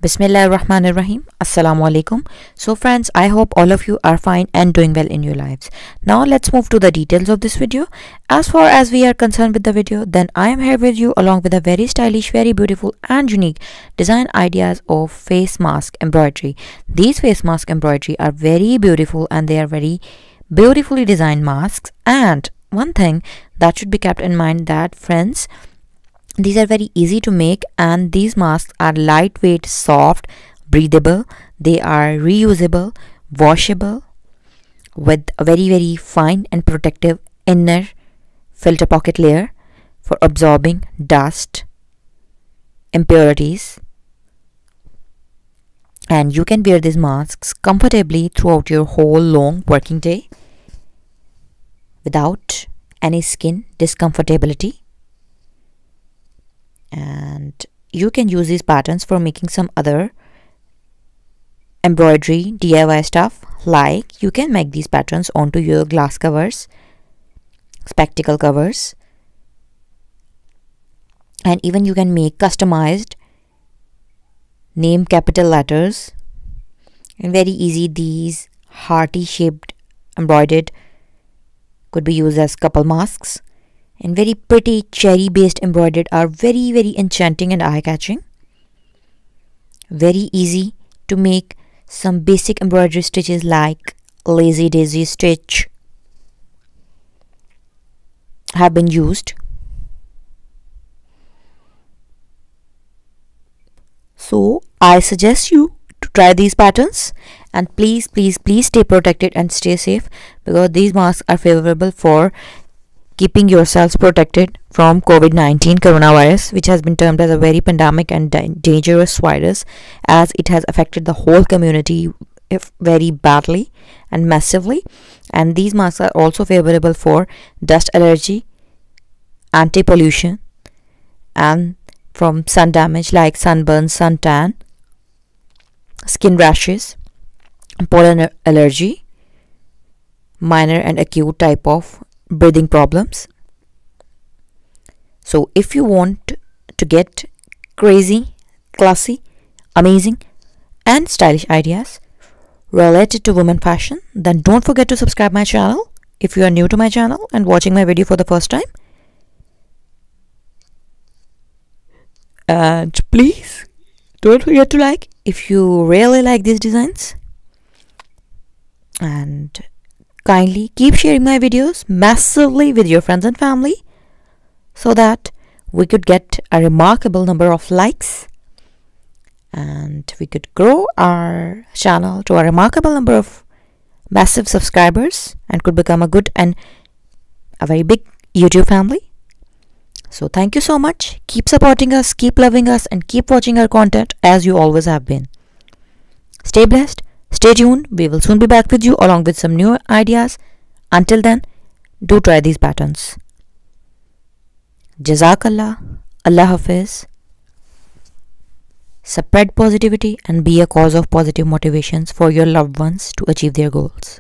Bismillahirrahmanirrahim. Assalamu alaikum. So friends, I hope all of you are fine and doing well in your lives. Now let's move to the details of this video. As far as we are concerned with the video, then I am here with you along with a very stylish, very beautiful and unique design ideas of face mask embroidery. These face mask embroidery are very beautiful and they are very beautifully designed masks. And one thing that should be kept in mind that friends, these are very easy to make and these masks are lightweight, soft, breathable. They are reusable, washable with a very fine and protective inner filter pocket layer for absorbing dust, impurities. And you can wear these masks comfortably throughout your whole long working day without any skin discomfortability. And you can use these patterns for making some other embroidery DIY stuff, like you can make these patterns onto your glass covers, spectacle covers, and even you can make customized name capital letters. And very easy, these hearty shaped embroidered could be used as couple masks. And very pretty cherry based embroidered are very enchanting and eye-catching. Very easy to make some basic embroidery stitches like lazy daisy stitch have been used. So I suggest you to try these patterns, and please stay protected and stay safe, because these masks are favorable for keeping yourselves protected from COVID-19 coronavirus, which has been termed as a very pandemic and dangerous virus, as it has affected the whole community very badly and massively. And these masks are also favorable for dust allergy, anti-pollution, and from sun damage like sunburn, suntan, skin rashes, pollen allergy, minor and acute type of breathing problems. So if you want to get crazy, classy, amazing and stylish ideas related to women fashion, then don't forget to subscribe my channel if you are new to my channel and watching my video for the first time. And please don't forget to like if you really like these designs, and kindly keep sharing my videos massively with your friends and family so that we could get a remarkable number of likes and we could grow our channel to a remarkable number of massive subscribers and could become a good and a very big YouTube family. So thank you so much. Keep supporting us, keep loving us, and keep watching our content as you always have been. Stay blessed. Stay tuned. We will soon be back with you along with some new ideas. Until then, do try these patterns. Jazakallah. Allah Hafiz. Spread positivity and be a cause of positive motivations for your loved ones to achieve their goals.